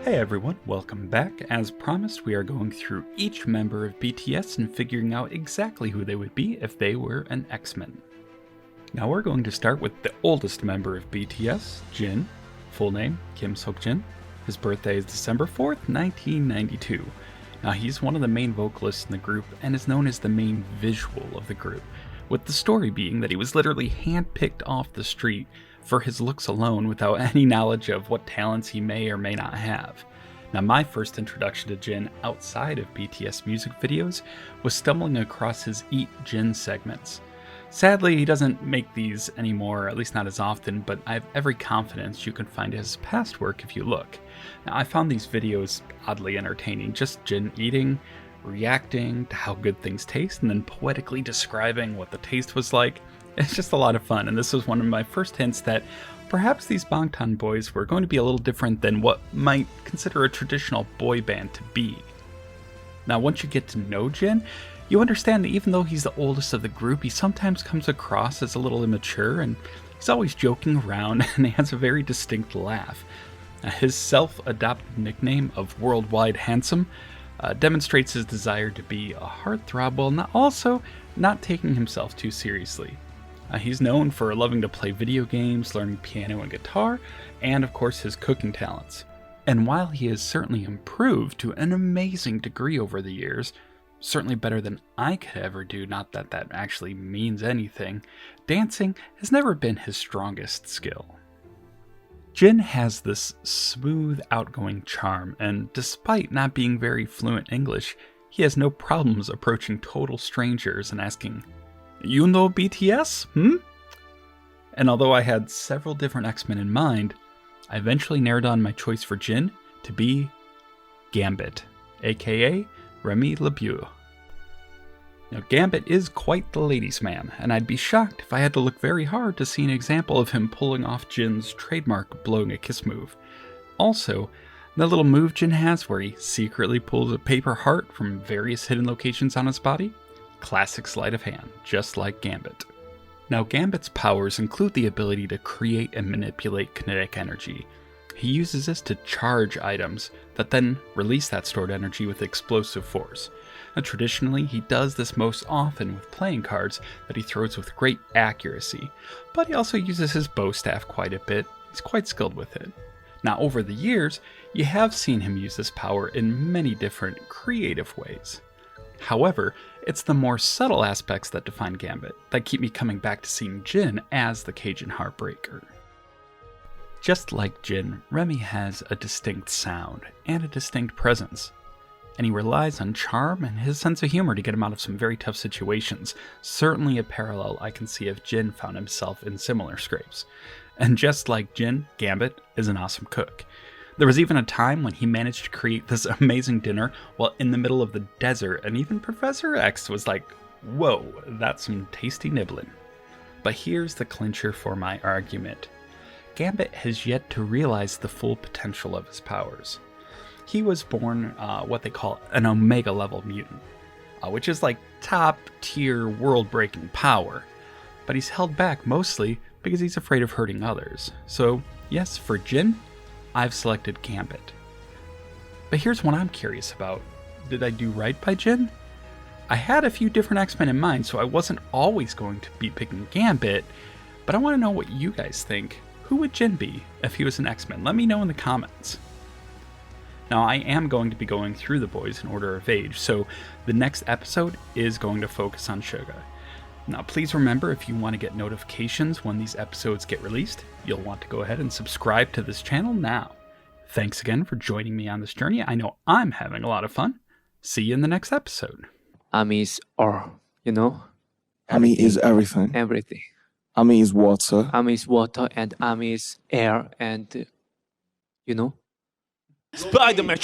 Hey everyone, welcome back. As promised, we are going through each member of BTS and figuring out exactly who they would be if they were an X-Men. Now we're going to start with the oldest member of BTS, Jin. Full name, Kim Seokjin. His birthday is December 4th, 1992. Now he's one of the main vocalists in the group and is known as the main visual of the group, with the story being that he was literally handpicked off the street for his looks alone without any knowledge of what talents he may or may not have. Now my first introduction to Jin outside of BTS music videos was stumbling across his Eat Jin segments. Sadly, he doesn't make these anymore, at least not as often, but I have every confidence you can find his past work if you look. Now I found these videos oddly entertaining, just Jin eating, reacting to how good things taste, and then poetically describing what the taste was like. It's just a lot of fun, and this was one of my first hints that perhaps these Bangtan boys were going to be a little different than what might consider a traditional boy band to be. Now once you get to know Jin, you understand that even though he's the oldest of the group, he sometimes comes across as a little immature, and he's always joking around, and he has a very distinct laugh. His self-adopted nickname of Worldwide Handsome demonstrates his desire to be a heartthrob while also not taking himself too seriously. He's known for loving to play video games, learning piano and guitar, and of course his cooking talents. And while he has certainly improved to an amazing degree over the years, certainly better than I could ever do, not that that actually means anything, dancing has never been his strongest skill. Jin has this smooth, outgoing charm, and despite not being very fluent English, he has no problems approaching total strangers and asking, "You know BTS, And although I had several different X-Men in mind, I eventually narrowed down my choice for Jin to be Gambit, aka Remy LeBeau. Now Gambit is quite the ladies' man, and I'd be shocked if I had to look very hard to see an example of him pulling off Jin's trademark blowing a kiss move. Also, the little move Jin has where he secretly pulls a paper heart from various hidden locations on his body, classic sleight of hand, just like Gambit. Now Gambit's powers include the ability to create and manipulate kinetic energy. He uses this to charge items that then release that stored energy with explosive force. Now, traditionally, he does this most often with playing cards that he throws with great accuracy, but he also uses his bow staff quite a bit. He's quite skilled with it. Now, over the years, you have seen him use this power in many different creative ways. However, it's the more subtle aspects that define Gambit that keep me coming back to seeing Jin as the Cajun Heartbreaker. Just like Jin, Remy has a distinct sound and a distinct presence, and he relies on charm and his sense of humor to get him out of some very tough situations, certainly a parallel I can see if Jin found himself in similar scrapes. And just like Jin, Gambit is an awesome cook. There was even a time when he managed to create this amazing dinner while in the middle of the desert, and even Professor X was like, "Whoa, that's some tasty nibbling." But here's the clincher for my argument. Gambit has yet to realize the full potential of his powers. He was born what they call an Omega level mutant, which is like top tier world breaking power, but he's held back mostly because he's afraid of hurting others. So yes, for Jin, I've selected Gambit. But here's what I'm curious about. Did I do right by Jin? I had a few different X-Men in mind, so I wasn't always going to be picking Gambit, but I want to know what you guys think. Who would Jin be if he was an X-Men? Let me know in the comments. Now, I am going to be going through the boys in order of age, so the next episode is going to focus on Suga. Now, please remember, if you want to get notifications when these episodes get released, you'll want to go ahead and subscribe to this channel now. Thanks again for joining me on this journey. I know I'm having a lot of fun. See you in the next episode. Ami is all, Ami is everything. everything. Ami is water. Ami is water and Ami is air and, Spider-Man.